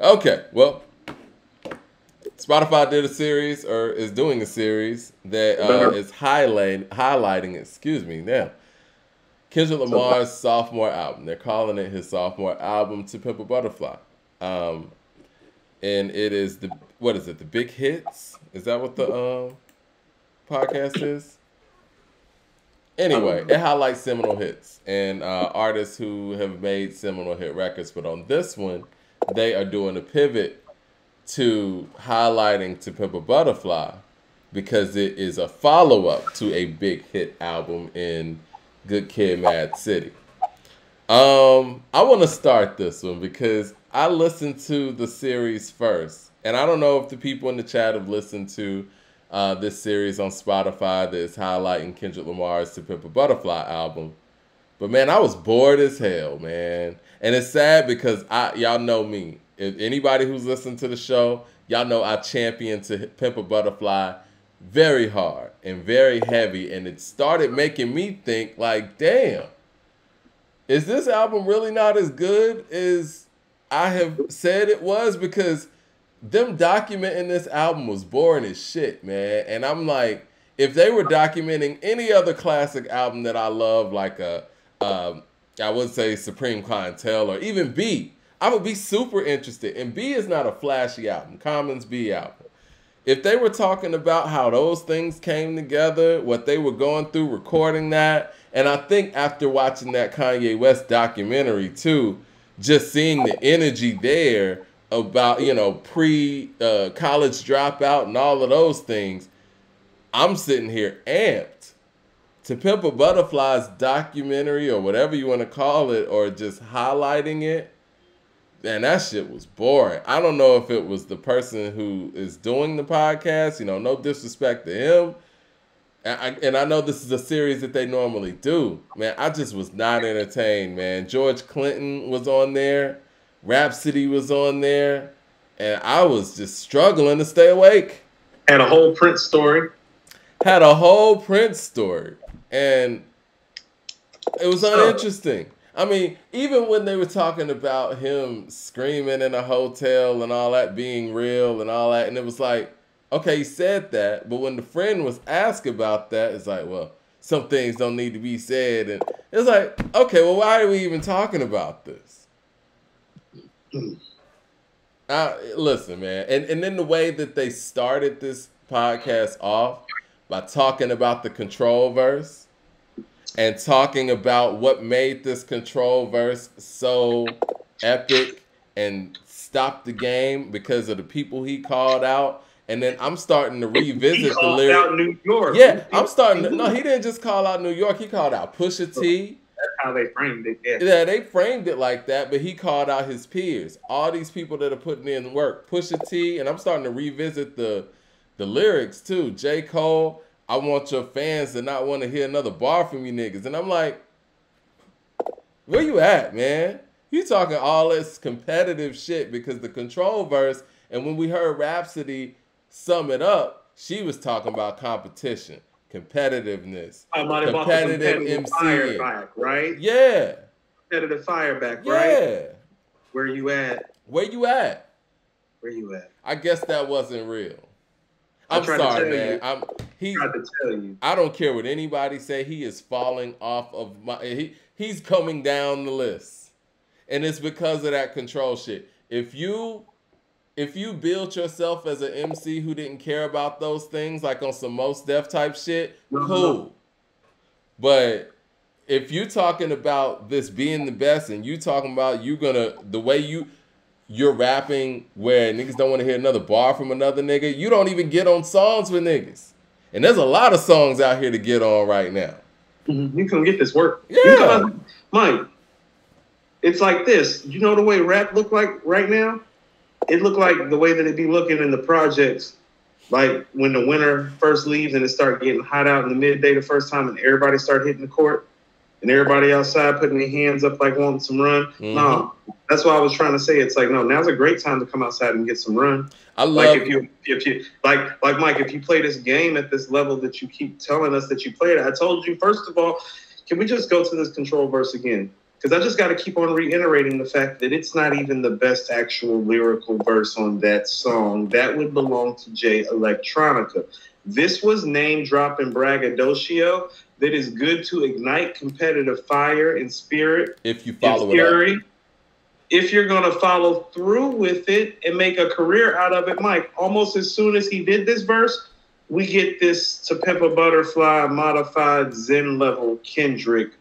Okay, well, Spotify did a series or is doing a series that is highlighting. Excuse me. Now, Kendrick Lamar's sophomore album. They're calling it his sophomore album, To Pimp a Butterfly. Um, and it is what is it? The Big Hits? Is that what the podcast is? Anyway, it highlights seminal hits and artists who have made seminal hit records. But on this one, they are doing a pivot to highlighting To Pimp a Butterfly because it is a follow-up to a big hit album in Good Kid, Mad City. I want to start this one because I listened to the series first. And I don't know if the people in the chat have listened to this series on Spotify that is highlighting Kendrick Lamar's To Pimp a Butterfly album. But man, I was bored as hell, man. And it's sad because y'all know me. If anybody who's listened to the show, y'all know I champion To Pimp a Butterfly very hard and very heavy. And it started making me think like, damn, is this album really not as good as I have said it was? Because them documenting this album was boring as shit, man. And I'm like, if they were documenting any other classic album that I love, like I would say Supreme Clientele or even B, I would be super interested. And B is not a flashy album. Common's B album. If they were talking about how those things came together, what they were going through recording that, and I think after watching that Kanye West documentary too, just seeing the energy there about, pre-college dropout and all of those things, I'm sitting here amped. To Pimp a Butterfly's documentary or whatever you want to call it, or just highlighting it, man, that shit was boring. I don't know if it was the person who is doing the podcast, no disrespect to him. And I know this is a series that they normally do. Man, I just was not entertained, man. George Clinton was on there. Rhapsody was on there. And I was just struggling to stay awake. Had a whole Prince story. And it was uninteresting. I mean, even when they were talking about him screaming in a hotel and all that being real and all that, and it was like, okay, he said that, but when the friend was asked about that, it's like, well, some things don't need to be said. And it's like, okay, well, why are we even talking about this? Listen, man, and then the way that they started this podcast off by talking about the Control verse and talking about what made this Control verse so epic and stopped the game because of the people he called out. And then I'm starting to revisit the lyrics. He called out New York. Yeah, I'm starting to. No, he didn't just call out New York. He called out Pusha T. That's how they framed it. Yeah, they framed it like that, but he called out his peers. All these people that are putting in work. Pusha T, and I'm starting to revisit the lyrics too. J. Cole, I want your fans to not want to hear another bar from you niggas. And I'm like, where you at, man? You talking all this competitive shit because the Control verse, and when we heard Rhapsody sum it up, she was talking about competition, competitiveness, competitive MC, back, right? Yeah, competitive fire back, yeah. Right? Where you at? I guess that wasn't real. I'm sorry, man. I tried to tell you. I don't care what anybody say. He is falling off of he's coming down the list, and it's because of that Control shit. If you built yourself as an MC who didn't care about those things, like on some Mos Def type shit, cool. But if you're talking about this being the best and you talking about the way you're rapping where niggas don't want to hear another bar from another nigga, you don't even get on songs with niggas. And there's a lot of songs out here to get on right now. You can get this work. Yeah. Mike, it's like this. You know the way rap look like right now? It looked like the way that it be looking in the projects, like when the winter first leaves and it start getting hot out in the midday the first time and everybody start hitting the court and everybody outside putting their hands up like wanting some run. Mm-hmm. No, that's why I was trying to say. It's like, no, now's a great time to come outside and get some run. I love like if you like Mike, if you play this game at this level that you keep telling us that you played, I told you, first of all, can we just go to this Control verse again? because I just got to keep on reiterating the fact that it's not even the best actual lyrical verse on that song. That would belong to Jay Electronica. This was name dropping braggadocio that is good to ignite competitive fire and spirit. If you follow it up. If you're going to follow through with it and make a career out of it, Mike, almost as soon as he did this verse, we get this To Pimp a Butterfly modified Zen level Kendrick,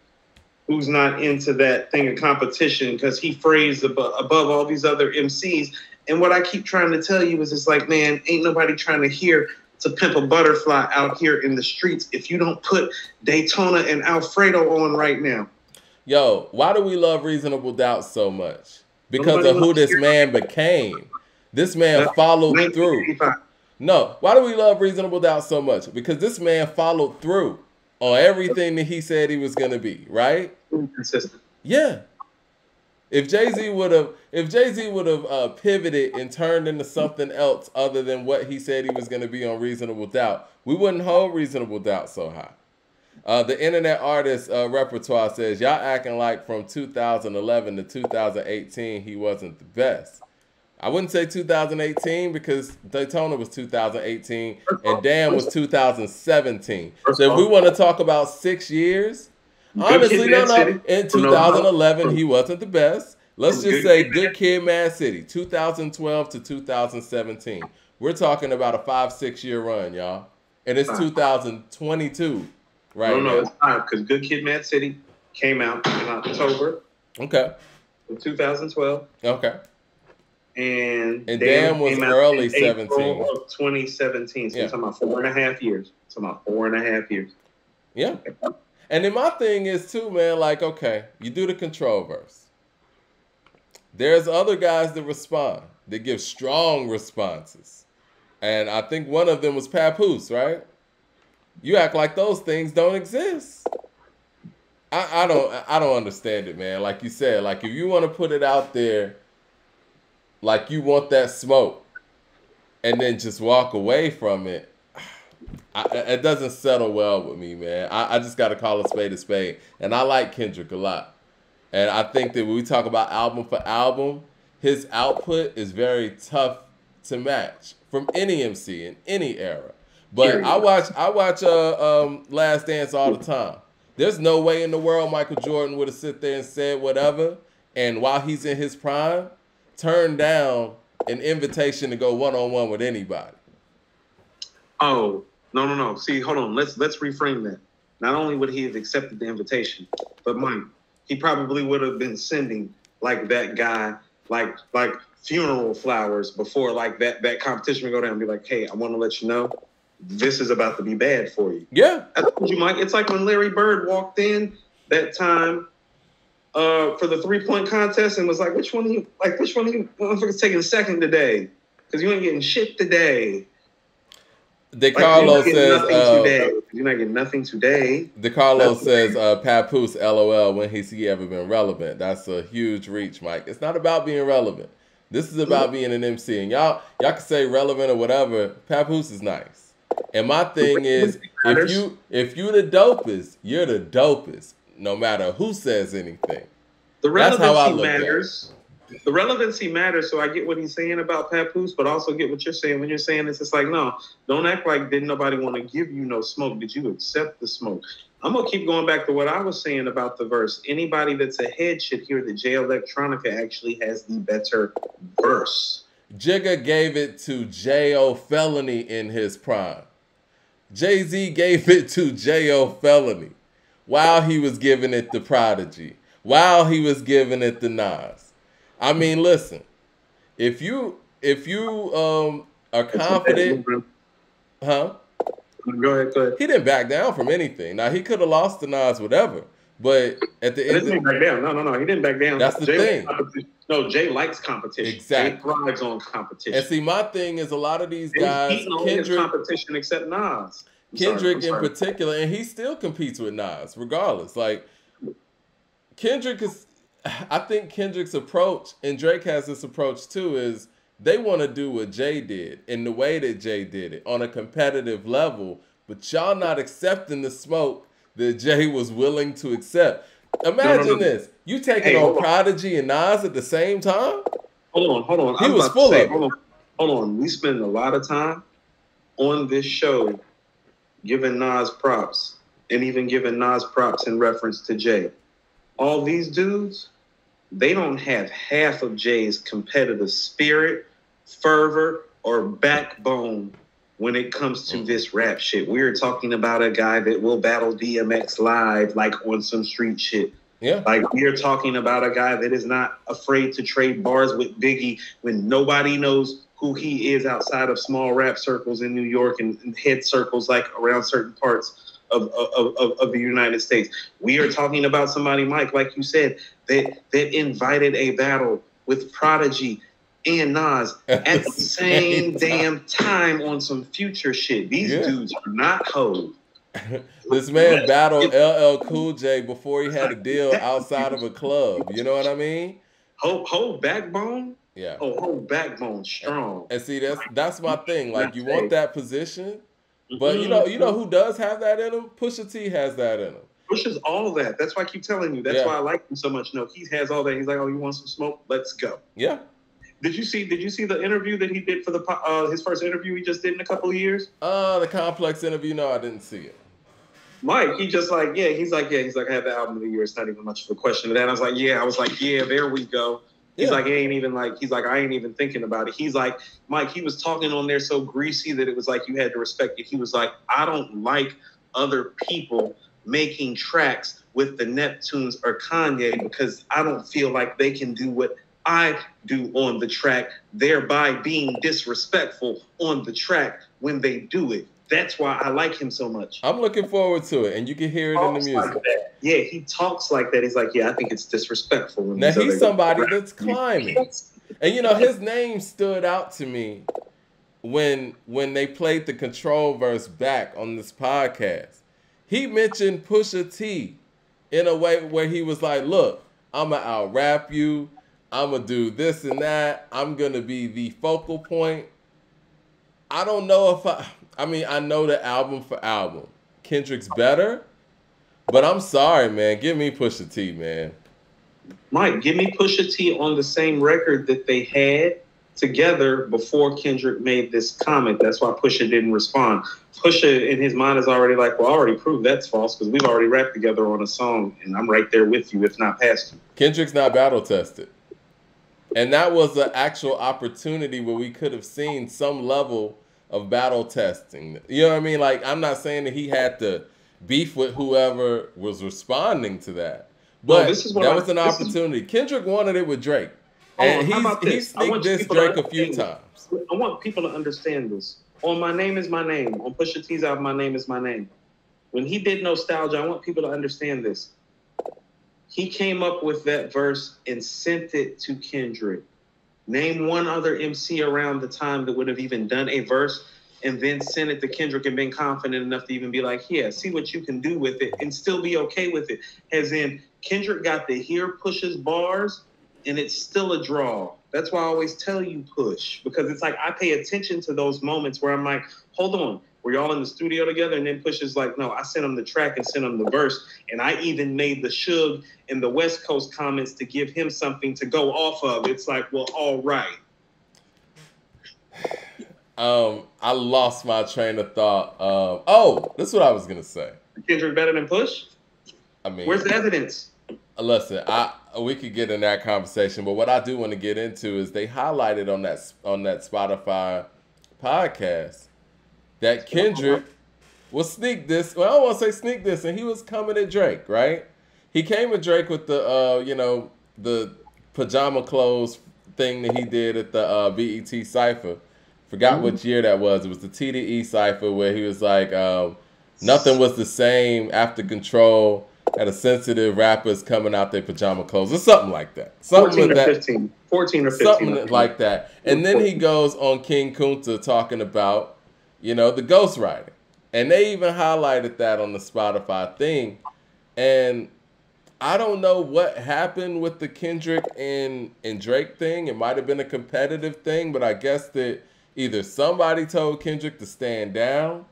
who's not into that thing of competition because he phrased above all these other MCs. And what I keep trying to tell you is it's like, man, ain't nobody trying to hear To Pimp a Butterfly out here in the streets if you don't put Daytona and Alfredo on right now. Yo, why do we love Reasonable Doubt so much? Because of who this man became. This man followed through. No, why do we love Reasonable Doubt so much? Because this man followed through on everything that he said he was going to be, right? Consistent. Yeah. If Jay-Z would have pivoted and turned into something else other than what he said he was going to be on Reasonable Doubt, we wouldn't hold Reasonable Doubt so high. The Internet Artist Repertoire says, y'all acting like from 2011 to 2018 he wasn't the best. I wouldn't say 2018 because Daytona was 2018 and Damn was 2017. So if we want to talk about 6 years, honestly, no. In 2011 he wasn't the best. Let's just say Good Kid, Mad City, 2012 to 2017. We're talking about a 5-6 year run, y'all. And it's 2022. Right. No, it's not because Good Kid, Mad City came out in October. Okay. Of 2012. Okay. And Damn was early 17. April of 2017. So we're talking about 4.5 years. Yeah. And then my thing is too, man, like, okay, you do the control verse. There's other guys that respond, that give strong responses. And I think one of them was Papoose, right? You act like those things don't exist. I don't understand it, man. Like you said, like if you want to put it out there, like you want that smoke, and then just walk away from it, it doesn't settle well with me, man. I just got to call a spade. And I like Kendrick a lot. And I think that when we talk about album for album, his output is very tough to match from any MC in any era. But I watch Last Dance all the time. There's no way in the world Michael Jordan would have sit there and said whatever, and while he's in his prime, turned down an invitation to go one-on-one with anybody. Oh, no. See, hold on. Let's reframe that. Not only would he have accepted the invitation, but Mike, he probably would have been sending like that guy, like funeral flowers before like that competition would go down and be like, hey, I want to let you know this is about to be bad for you. Yeah. I told you, Mike, it's like when Larry Bird walked in that time for the 3-point contest and was like, which one of you motherfuckers taking second today? Because you ain't getting shit today. DeCarlo says you're not getting nothing today. DeCarlo says Papoose LOL, when has he ever been relevant? That's a huge reach, Mike. It's not about being relevant. This is about being an MC. And y'all can say relevant or whatever. Papoose is nice. And my thing is, if you the dopest, you're the dopest, no matter who says anything. The relevancy matters. The relevancy matters, so I get what he's saying about Papoose, but also get what you're saying when you're saying it's like, no, don't act like didn't nobody want to give you no smoke. Did you accept the smoke? I'm going to keep going back to what I was saying about the verse. Anybody that's ahead should hear that Jay Electronica actually has the better verse. Jigga gave it to J.O. Felony in his prime. Jay-Z gave it to J.O. Felony while he was giving it to Prodigy, while he was giving it to Nas. I mean, listen, if you are confident, huh? Go ahead. He didn't back down from anything. Now, he could have lost to Nas, whatever, but at the end, he didn't back down. No, he didn't back down. That's the thing. No, Jay likes competition. Exactly. Jay thrives on competition. And see, my thing is a lot of these guys, Kendrick, competition except Nas. Kendrick in particular, and he still competes with Nas, regardless. Like, Kendrick is, I think Kendrick's approach, and Drake has this approach too, is they want to do what Jay did in the way that Jay did it on a competitive level, but y'all not accepting the smoke that Jay was willing to accept. Imagine this. You taking Hey, on hold on. Prodigy and Nas at the same time? Hold on. He was about full to say, of it. hold on. We spend a lot of time on this show giving Nas props and even giving Nas props in reference to Jay. All these dudes, they don't have half of Jay's competitive spirit, fervor, or backbone when it comes to this rap shit. We're talking about a guy that will battle DMX live, like on some street shit. Yeah. Like, we're talking about a guy that is not afraid to trade bars with Biggie when nobody knows who he is outside of small rap circles in New York and head circles like around certain parts of the United States. We are talking about somebody, Mike, like you said, that invited a battle with Prodigy and Nas at the same damn time on some future shit. These dudes are not hoes. This man battled LL Cool J before he had a deal outside of a club. You know what I mean? Whole backbone. Yeah. Oh, whole backbone strong. And see, that's my thing. Like, you want that position, but you know who does have that in him? Pusha T has that in him. Pusha's all that. That's why I keep telling you. That's why I like him so much. No, he has all that. He's like, oh, you want some smoke? Let's go. Yeah. Did you see the interview that he did for his first interview he just did in a couple of years? The Complex interview. No, I didn't see it. Mike, he's like, I had the album of the year. It's not even much of a question of that. I was like, there we go. He's like, I ain't even thinking about it. He's like, Mike, he was talking on there so greasy that it was like you had to respect it. He was like, I don't like other people making tracks with the Neptunes or Kanye because I don't feel like they can do what I do on the track, thereby being disrespectful on the track when they do it. That's why I like him so much. I'm looking forward to it, and you can hear it in the music. Like yeah, he talks like that. He's like, I think it's disrespectful. Now, he's somebody that's climbing. And, his name stood out to me when they played the Control verse back on this podcast. He mentioned Pusha T in a way where he was like, look, I'm going to out-rap you. I'm going to do this and that. I'm going to be the focal point. I don't know if I know the album for album. Kendrick's better, but I'm sorry, man. Give me Pusha T, man. Mike, give me Pusha T on the same record that they had together before Kendrick made this comment. That's why Pusha didn't respond. Pusha, in his mind, is already like, well, I already proved that's false because we've already rapped together on a song, and I'm right there with you, if not past you. Kendrick's not battle tested. And that was an actual opportunity where we could have seen some level of battle testing. You know what I mean? Like, I'm not saying that he had to beef with whoever was responding to that. But that was an opportunity. Kendrick wanted it with Drake. And he sneaked this Drake a few times. I want people to understand this. On My Name Is My Name, on Pusha T's album, My Name Is My Name, when he did Nostalgia, I want people to understand this. He came up with that verse and sent it to Kendrick. Name one other MC around the time that would have even done a verse and then sent it to Kendrick and been confident enough to even be like, yeah, see what you can do with it and still be okay with it. As in, Kendrick got to hear Push's bars and it's still a draw. That's why I always tell you Push, because it's like I pay attention to those moments where I'm like, hold on, we're y'all in the studio together? And then Push is like, no, I sent him the track and sent him the verse. And I even made the Suge and the West Coast comments to give him something to go off of. It's like, well, all right. I lost my train of thought. This is what I was going to say. Kendrick better than Push? I mean, where's the evidence? Listen, we could get in that conversation, but what I do want to get into is they highlighted on that Spotify podcast that Kendrick was sneak this. Well, I don't want to say sneak this, and he was coming at Drake, right? He came at Drake with the the pajama clothes thing that he did at the BET Cypher. Forgot which year that was. It was the TDE Cypher where he was like, nothing was the same after Control. Had a sensitive rappers coming out their pajama clothes or something like that. 14 or 15. Something like that. And then he goes on King Kunta talking about, the ghostwriting. And they even highlighted that on the Spotify thing. And I don't know what happened with the Kendrick and Drake thing. It might have been a competitive thing, but I guess that either somebody told Kendrick to stand down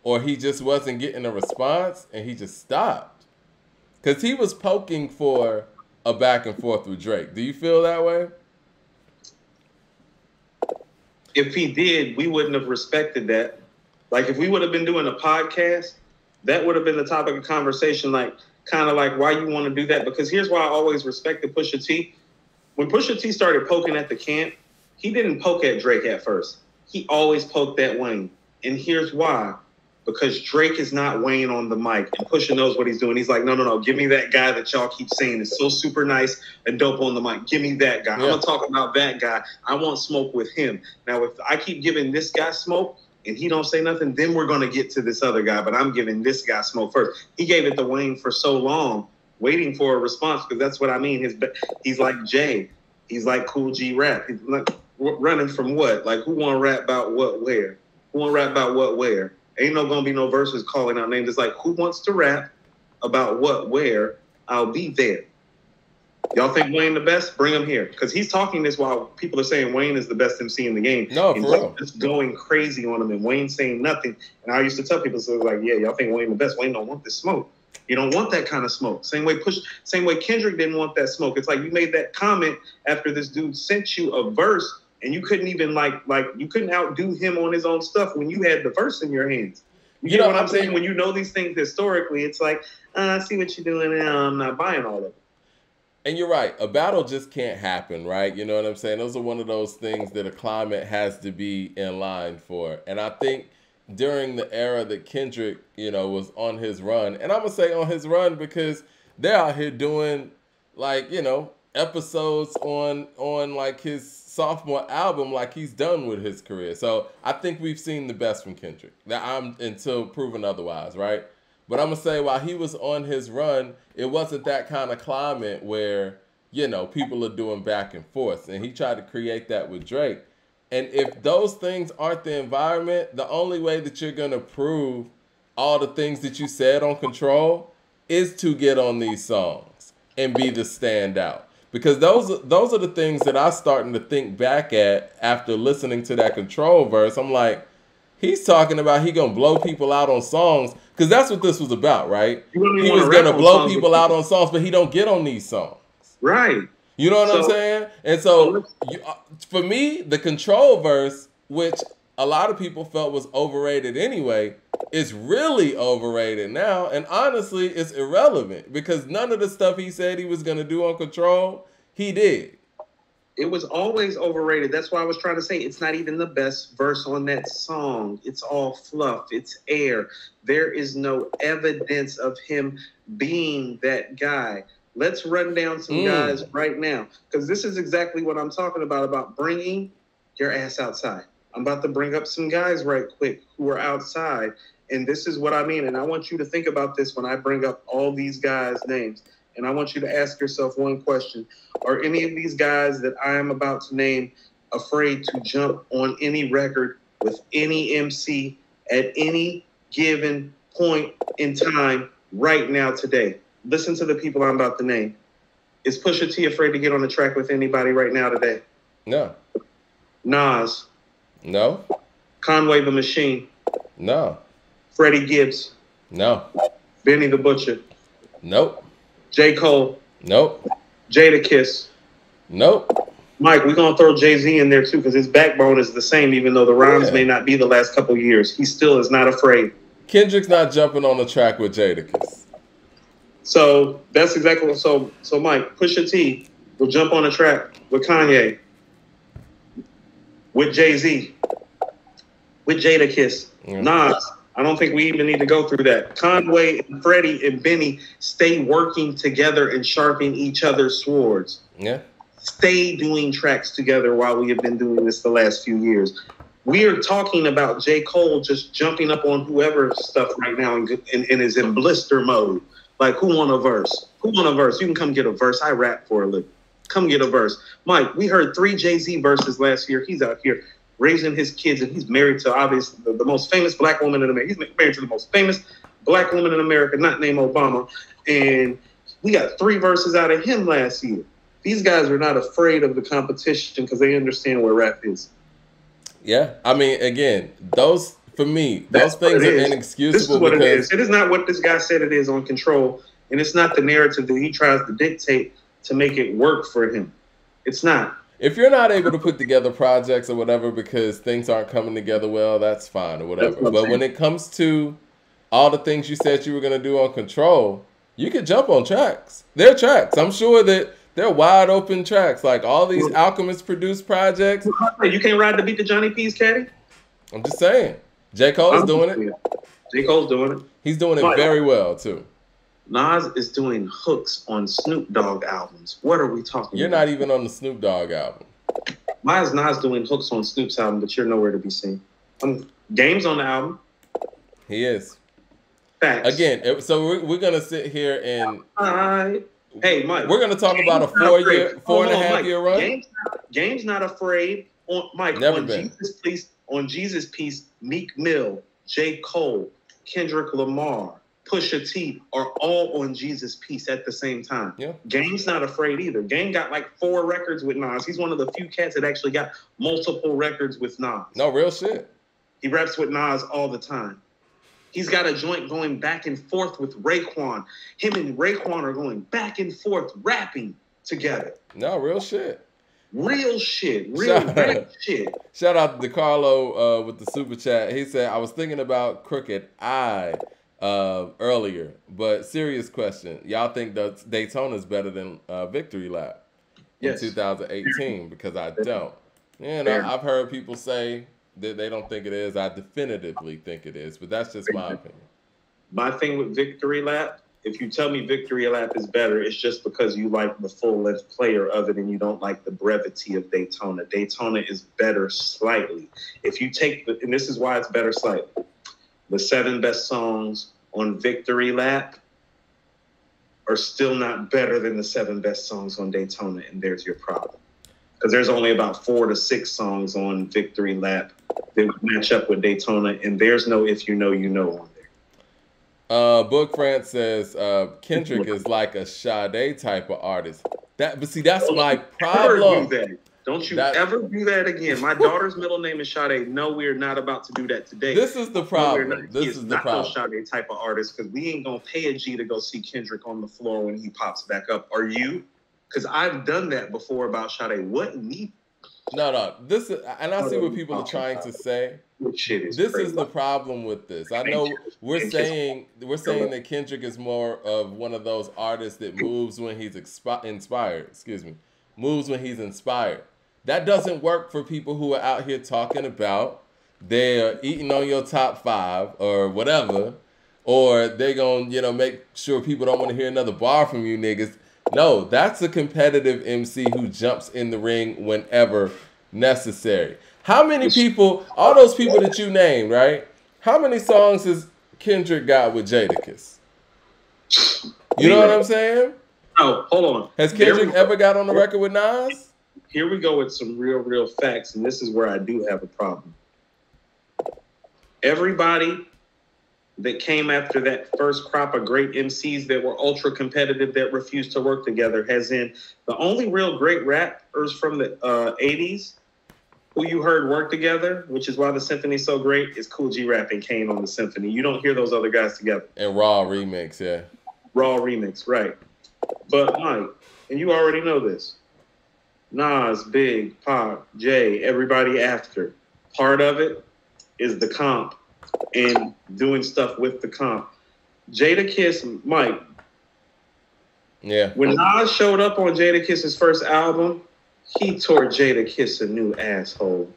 or he just wasn't getting a response and he just stopped. Because he was poking for a back and forth with Drake. Do you feel that way? If he did, we wouldn't have respected that. Like if we would have been doing a podcast, that would have been the topic of conversation. Like kind of like why you want to do that. Because here's why I always respected Pusha T. When Pusha T started poking at the camp, he didn't poke at Drake at first. He always poked at Wayne. And here's why. Because Drake is not Wayne on the mic. And Pusha knows what he's doing. He's like, no. Give me that guy that y'all keep saying is so super nice and dope on the mic. Give me that guy. Yeah. I'm going to talk about that guy. I want smoke with him. Now, if I keep giving this guy smoke and he don't say nothing, then we're going to get to this other guy. But I'm giving this guy smoke first. He gave it to Wayne for so long, waiting for a response, because that's what I mean. He's like Jay. He's like Cool G Rap. He's like running from what? Like, who want to rap about what, where? Who want to rap about what, where? Ain't no gonna be no verses calling out names. It's like, who wants to rap about what, where? I'll be there. Y'all think Wayne the best? Bring him here. Because he's talking this while people are saying Wayne is the best MC in the game. No, and for real. Just going crazy on him and Wayne saying nothing. And I used to tell people, so like, yeah, y'all think Wayne the best. Wayne don't want this smoke. You don't want that kind of smoke. Same way Kendrick didn't want that smoke. It's like you made that comment after this dude sent you a verse and you couldn't even like you couldn't outdo him on his own stuff when you had the verse in your hands. You know what I'm saying? When you know these things historically, it's like, I see what you're doing now. I'm not buying all of it. And you're right. A battle just can't happen, right? You know what I'm saying? Those are one of those things that a climate has to be in line for. And I think during the era that Kendrick, was on his run, and I'm going to say on his run because they're out here doing episodes on like his sophomore album, like he's done with his career. So I think we've seen the best from Kendrick. Now until proven otherwise, right? But I'm gonna say while he was on his run, it wasn't that kind of climate where people are doing back and forth, and he tried to create that with Drake. And if those things aren't the environment, the only way that you're gonna prove all the things that you said on Control is to get on these songs and be the standout. Because those are the things that I'm starting to think back at after listening to that Control verse. I'm like, he's talking about he gonna blow people out on songs, because that's what this was about, right? He was gonna blow people out on songs, but he don't get on these songs. Right. You know what I'm saying? And so for me, the Control verse, which a lot of people felt was overrated anyway, is really overrated now. And honestly, it's irrelevant because none of the stuff he said he was going to do on Control, he did. It was always overrated. That's why I was trying to say it's not even the best verse on that song. It's all fluff. It's air. There is no evidence of him being that guy. Let's run down some guys right now, because this is exactly what I'm talking about bringing your ass outside. I'm about to bring up some guys right quick who are outside, and this is what I mean. And I want you to think about this when I bring up all these guys' names. And I want you to ask yourself one question. Are any of these guys that I am about to name afraid to jump on any record with any MC at any given point in time right now today? Listen to the people I'm about to name. Is Pusha T afraid to get on the track with anybody right now today? No. Nas? No. Conway the Machine? No. Freddie Gibbs? No. Benny the Butcher? Nope. J. Cole? Nope. Jadakiss? Nope. Mike, we're going to throw Jay-Z in there too, because his backbone is the same, even though the rhymes may not be the last couple of years. He still is not afraid. Kendrick's not jumping on the track with Jadakiss. So that's exactly what. So Mike, Pusha T will jump on a track with Kanye, with Jay-Z, with Jadakiss, Nas. I don't think we even need to go through that. Conway, and Freddie, and Benny stay working together and sharpening each other's swords. Yeah. Stay doing tracks together while we have been doing this the last few years. We are talking about J. Cole just jumping up on whoever's stuff right now and is in blister mode. Like, who want a verse? Who want a verse? You can come get a verse. I rap for a living. Come get a verse. Mike, we heard 3 Jay-Z verses last year. He's out here raising his kids, and he's married to, obviously, the most famous black woman in America. He's married to the most famous black woman in America, not named Obama. And we got 3 verses out of him last year. These guys are not afraid of the competition because they understand where rap is. Yeah. I mean, again, for me, those things are inexcusable. This is what it is. It is not what this guy said it is on Control. and it's not the narrative that he tries to dictate to make it work for him. It's not. If you're not able to put together projects or whatever because things aren't coming together well, that's fine or whatever. But when it comes to all the things you said you were going to do on Control, you could jump on tracks. They're tracks. I'm sure that they're wide open tracks. Like all these Alchemist produced projects. You can't ride the beat to Johnny P's Caddy? I'm just saying. J. Cole's doing it. J. Cole's doing it. He's doing it very well, too. Nas is doing hooks on Snoop Dogg albums. What are we talking about? You're not even on the Snoop Dogg album. Why is Nas doing hooks on Snoop's album, but you're nowhere to be seen? Game's on the album. He is. Facts. Again, so we're going to sit here and... Hey, Mike. We're going to talk about a 4.5-year run. Game's not afraid. Mike, Never been. On Jesus' Piece, Meek Mill, J. Cole, Kendrick Lamar, Pusha T are all on Jesus' Piece at the same time. Yeah. Game's not afraid either. Game got like 4 records with Nas. He's one of the few cats that actually got multiple records with Nas. No, real shit. He raps with Nas all the time. He's got a joint going back and forth with Raekwon. Him and Raekwon are going back and forth rapping together. No, real shit. Real shit. Real shit. Shout out to DeCarlo with the super chat. He said, I was thinking about Crooked Eye earlier, but serious question. Y'all think that Daytona's better than Victory Lap in 2018? Because I don't. You know, I've heard people say that they don't think it is. I definitively think it is, but that's just my opinion. My thing with Victory Lap, if you tell me Victory Lap is better, it's just because you like the full-length player of it and you don't like the brevity of Daytona. Daytona is better slightly. If you take and this is why it's better slightly. The 7 best songs on Victory Lap are still not better than the 7 best songs on Daytona, and there's your problem. Because there's only about 4 to 6 songs on Victory Lap that match up with Daytona, and there's no If You Know, You Know on there. Book France says Kendrick is like a Sade type of artist. But see, that's my problem. Don't you ever do that again. My daughter's middle name is Sade. No, we're not about to do that today. This is the problem. This is the problem. Not no Sade type of artist because we ain't going to pay a G to go see Kendrick on the floor when he pops back up. Are you? Because I've done that before about Sade. What me? No. This is, and I see what people are trying to say. This is the problem with this. I know we're saying that Kendrick is more of one of those artists that moves when he's inspired. Excuse me, moves when he's inspired. That doesn't work for people who are out here talking about they're eating on your top 5 or whatever, or they're gonna make sure people don't want to hear another bar from you niggas. No, that's a competitive MC who jumps in the ring whenever necessary. How many people, all those people that you named, right? How many songs has Kendrick got with Jadakiss? You know what I'm saying? No, hold on. Has Kendrick ever got on the record with Nas? Here we go with some real facts, and this is where I do have a problem. Everybody that came after that first crop of great MCs that were ultra competitive that refused to work together, as in the only real great rappers from the 80s who you heard work together, which is why the symphony's so great, is Cool G Rap and Kane on the symphony. You don't hear those other guys together. And Raw remix, yeah. Raw remix, right. But Mike, and you already know this, Nas, Big, Pop, Jay, everybody after. Part of it is the comp and doing stuff with the comp. Jadakiss, Mike. Yeah. When Nas showed up on Jadakiss's first album, he tore Jadakiss a new asshole.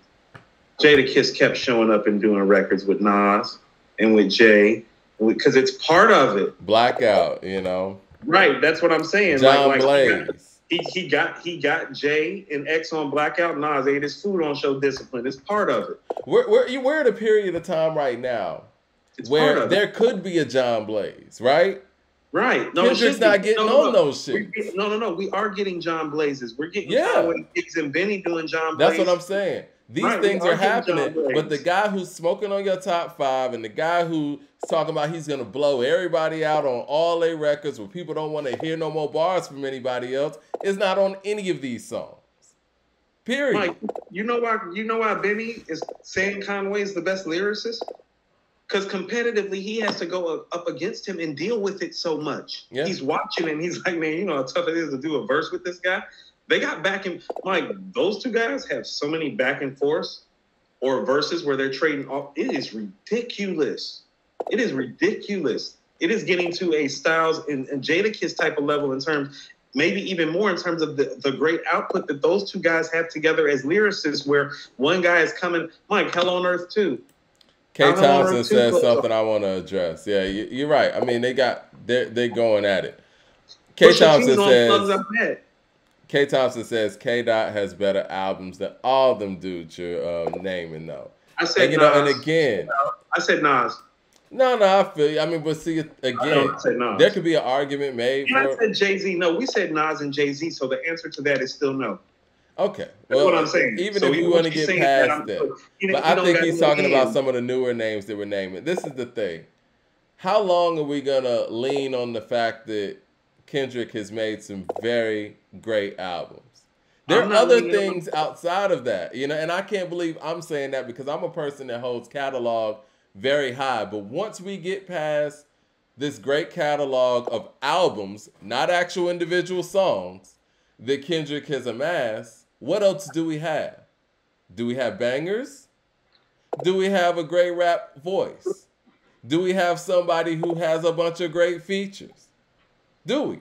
Jadakiss kept showing up and doing records with Nas and with Jay because it's part of it. Blackout, Right, that's what I'm saying. John Blaze. He got Jay and X on Blackout. Nas ate his food on Show Discipline. It's part of it. We're at a period of time right now where there could be a John Blaze, right? Right. No, Kendrick's not getting on those shit. No. We are getting John Blazes. We're getting Biggs and Benny doing John Blaze. That's what I'm saying. These things are happening, but the guy who's smoking on your top 5 and the guy who's talking about he's going to blow everybody out on all their records where people don't want to hear no more bars from anybody else is not on any of these songs. Period. Mike, you know why Benny is saying Conway is the best lyricist? Because competitively, he has to go up against him and deal with it so much. Yeah. He's watching and he's like, man, you know how tough it is to do a verse with this guy? They got back and like those two guys have so many back and forths or verses where they're trading off. It is ridiculous. It is ridiculous. It is getting to a Styles and Jadakiss type of level in terms, maybe even more in terms of the great output that those two guys have together as lyricists, where one guy is coming, Mike, Hell on Earth 2. K. Thompson says something I want to address. Yeah, you're right. I mean, they're going at it. K. Thompson says K-Dot has better albums than all them dudes you're naming though. I said Nas. And again, I said Nas. No, I feel you. I mean, but see, again, there could be an argument made. And I said Jay-Z. No, we said Nas and Jay-Z, so the answer to that is still no. Okay. Well, that's what I'm saying. Even so if we want to get past that. But I think he's talking about some of the newer names that we're naming. This is the thing. How long are we going to lean on the fact that Kendrick has made some very great albums? There are other things outside of that, you know, and I can't believe I'm saying that because I'm a person that holds catalog very high. But once we get past this great catalog of albums, not actual individual songs, that Kendrick has amassed, what else do we have? Do we have bangers? Do we have a great rap voice? Do we have somebody who has a bunch of great features? Do we?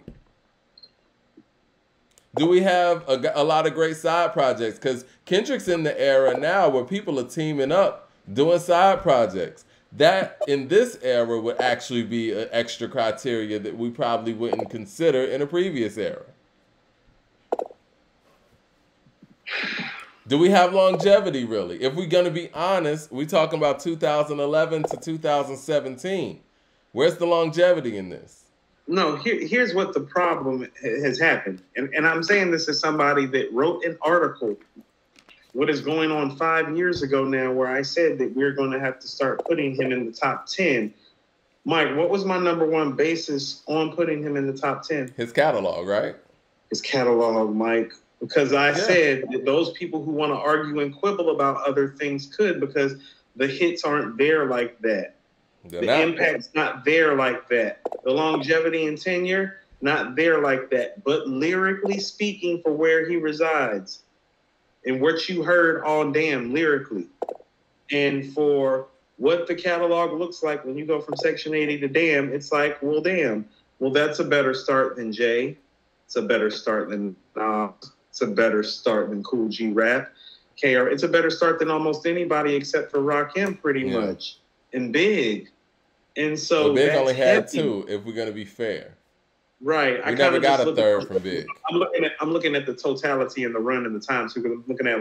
Do we have a lot of great side projects? Because Kendrick's in the era now where people are teaming up, doing side projects. That, in this era, would actually be an extra criteria that we probably wouldn't consider in a previous era. Do we have longevity, really? If we're going to be honest, we're talking about 2011 to 2017. Where's the longevity in this? No, here's what the problem has happened. And I'm saying this as somebody that wrote an article, what is going on 5 years ago now, where I said that we're going to have to start putting him in the top 10. Mike, what was my number one basis on putting him in the top 10? His catalog, right? His catalog, Mike. Because I said that those people who want to argue and quibble about other things could, because the hits aren't there like that. The impact's not there like that. The longevity and tenure, not there like that. But lyrically speaking, for where he resides and what you heard all damn lyrically, and for what the catalog looks like when you go from Section 80 to Damn, it's like, well, damn. Well, that's a better start than Jay. It's a better start than Nas. It's a better start than Cool G Rap. KR, it's a better start than almost anybody except for Rakim, pretty much, and Big. And so Big only had two, if we're gonna be fair. Right. We never got a third from Big. I'm looking at the totality and the run and the time. So I'm looking at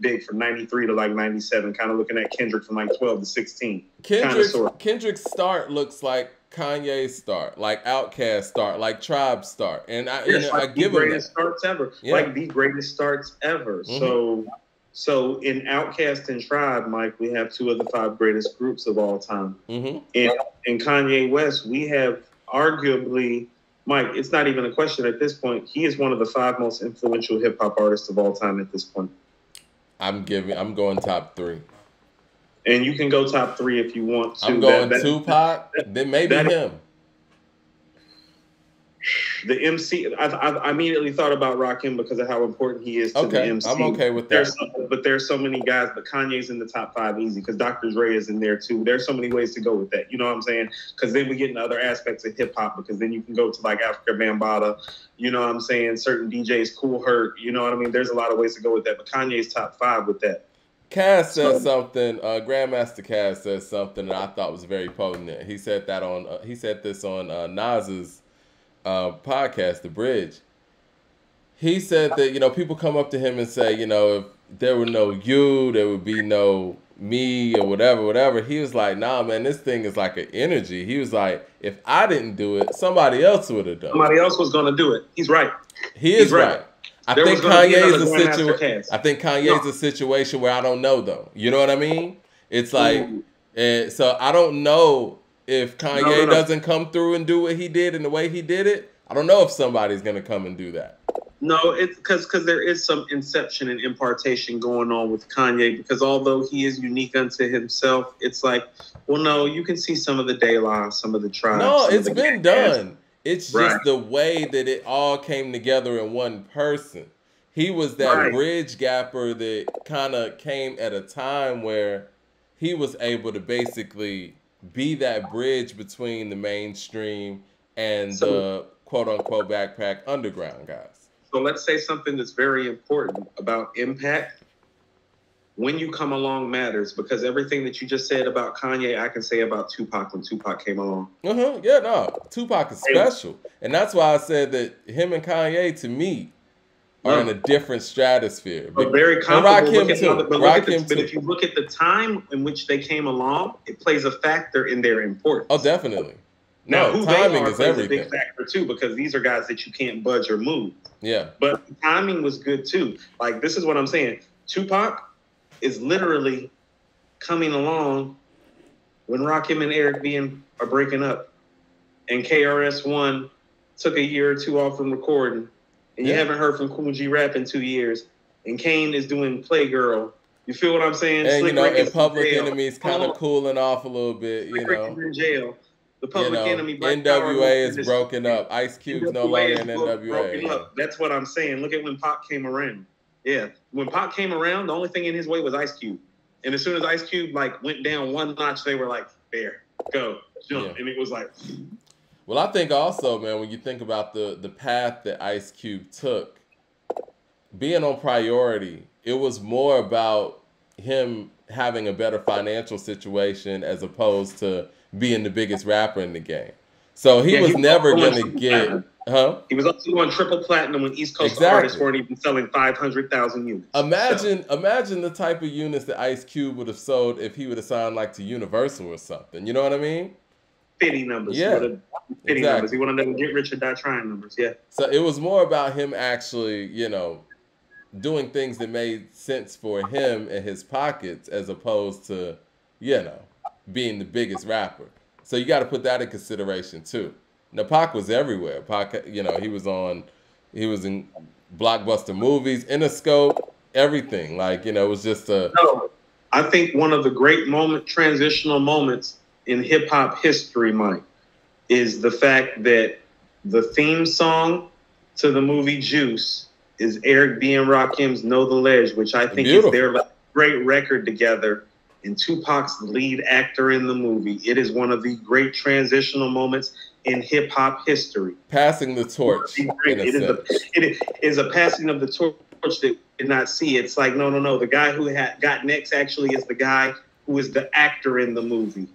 Big from 93 to like 97, kind of looking at Kendrick from like 12 to 16. Kendrick's start looks like Kanye's start, like Outkast start, like Tribe's start. And I give him greatest starts ever. Yeah. Like the greatest starts ever. Mm-hmm. So in Outkast and Tribe, Mike, we have two of the 5 greatest groups of all time. Mm-hmm. And in Kanye West, we have arguably, Mike, it's not even a question at this point. He is one of the 5 most influential hip hop artists of all time at this point. I'm going top 3. And you can go top 3 if you want to. I'm going Tupac, then maybe him. The MC, I immediately thought about Rakim because of how important he is to the MC. I'm okay with that. But there's so many guys, but Kanye's in the top 5 easy because Dr. Dre is in there too. There's so many ways to go with that. You know what I'm saying? Because then we get into other aspects of hip hop, because then you can go to like Africa Bambaataa. You know what I'm saying? Certain DJs, Cool Herc. You know what I mean? There's a lot of ways to go with that. But Kanye's top 5 with that. Cass says something. Grandmaster Cass says something that I thought was very potent. He said that on. He said this on Nas's podcast, The Bridge. He said that people come up to him and say, if there were no you, there would be no me or whatever. He was like, nah, man, this thing is like an energy. He was like, if I didn't do it, somebody else would have done it. Somebody else was going to do it. He's right. He is right. I think Kanye's a situation where I don't know though. You know what I mean? It's like, so I don't know if Kanye doesn't come through and do what he did and the way he did it. I don't know if somebody's gonna come and do that. No, it's because there is some inception and impartation going on with Kanye. Because although he is unique unto himself, it's like, well, no, you can see some of the De La, some of the Tribe, No, some of it's the been Gas. done. It's Right, just the way that it all came together in one person. He was that right. bridge gapper that kind of came at a time where he was able to basically be that bridge between the mainstream and So, the quote unquote backpack underground guys. so let's say something that's very important about impact. When you come along matters, because everything that you just said about Kanye, I can say about Tupac when Tupac came along. Yeah, no. Tupac is Hey, special. And that's why I said that him and Kanye to me are in a no, different stratosphere. but very And comparable. Rakim too. But look at Rakim but too. if you look at the time in which they came along, it plays a factor in their Oh, importance. definitely. Now, No, who they timing are is plays a everything. big factor too, because these are guys that you can't budge or move. Yeah. But the timing was good too. Like, this is what I'm saying. Tupac is literally coming along when Rakim and Eric B are breaking up, and KRS-One took a year or two off from recording, and you Yeah. haven't heard from Cool G Rap in 2 years, and Kane is doing Playgirl. You feel what I'm saying? And, Slick Rick and is in Public jail. Enemy's kind of cooling off a little bit, Slick Rick is in jail. The You Public know, Enemy, Black Power NWA movement is broken up. Ice Cube's no NWA longer is in broken NWA. Yeah. up. That's what I'm saying. Look at when Pac came around. Yeah, when Pac came around, the only thing in his way was Ice Cube. And as soon as Ice Cube like went down one notch, they were like, "There, go, jump," Yeah. and it was like, Well, I think also, man, when you think about the path that Ice Cube took, being on Priority, it was more about him having a better financial situation as opposed to being the biggest rapper in the game. So he yeah, was never going gonna triple get, platinum. huh? He was also going triple platinum when East Coast Exactly. artists weren't even selling 500,000 units. Imagine the type of units that Ice Cube would have sold if he would have signed like to Universal or something. You know what I mean? 50 numbers. Yeah, 50 exactly. numbers. He wanted them to get rich or die trying numbers. Yeah. So it was more about him actually, doing things that made sense for him and his pockets as opposed to, being the biggest rapper. So you got to put that in consideration too. Now Pac was everywhere. Pac, he was in blockbuster movies, Interscope, everything. Like, it was just a. No, I think one of the great transitional moments in hip hop history, Mike, is the fact that the theme song to the movie Juice is Eric B and Rakim's Know the Ledge, which I think Beautiful. is their great record together. And Tupac's the lead actor in the movie. It is one of the great transitional moments in hip hop history. Passing the torch. It is a passing of the torch that we did not see. It's like, no. The guy who got next actually is the guy who is the actor in the movie.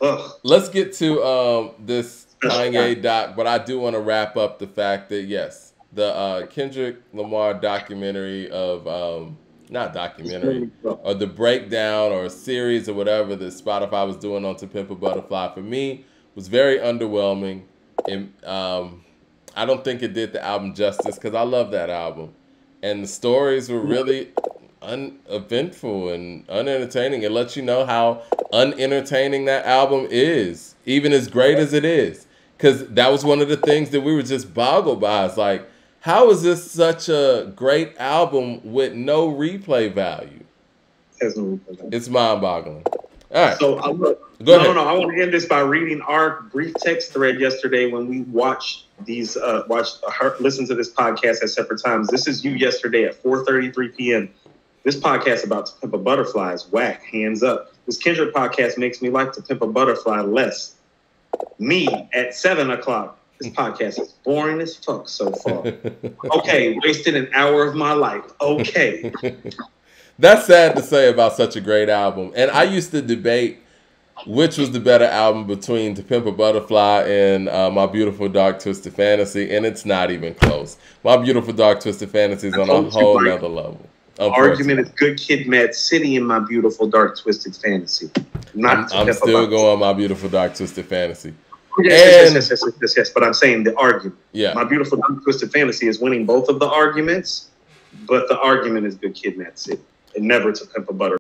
Ugh. Let's get to this Kanye doc, but I do want to wrap up the fact that, yes, the Kendrick Lamar documentary of, not documentary, or the breakdown or a series or whatever that Spotify was doing on To Pimp a Butterfly, for me, was very underwhelming. And I don't think it did the album justice because I love that album. And the stories were really uneventful and unentertaining. It lets you know how unentertaining that album is, even as great as it is. Because that was one of the things that we were just boggled by. It's like, how is this such a great album with no replay value? It's mind-boggling. All right. So Go ahead. I want to end this by reading our brief text thread yesterday when we listened to this podcast at separate times. This is you yesterday at 4:33 p.m. This podcast about To Pimp a Butterfly is whack, hands up. This Kendrick podcast makes me like To Pimp a Butterfly less. Me at 7 o'clock. This podcast is boring as fuck so far. Okay, wasted an hour of my life. Okay. That's sad to say about such a great album. And I used to debate which was the better album between To Pimp a Butterfly and My Beautiful Dark Twisted Fantasy, and it's not even close. My Beautiful Dark Twisted Fantasy is on a whole nother level. Argument is Good Kid, Mad City and My Beautiful Dark Twisted Fantasy. I'm still going My Beautiful Dark Twisted Fantasy. Yes. But I'm saying the argument. Yeah. My Beautiful Dark Twisted Fantasy is winning both of the arguments, but the argument is Good Kid, Mad City, and never To Pimp a Butterfly.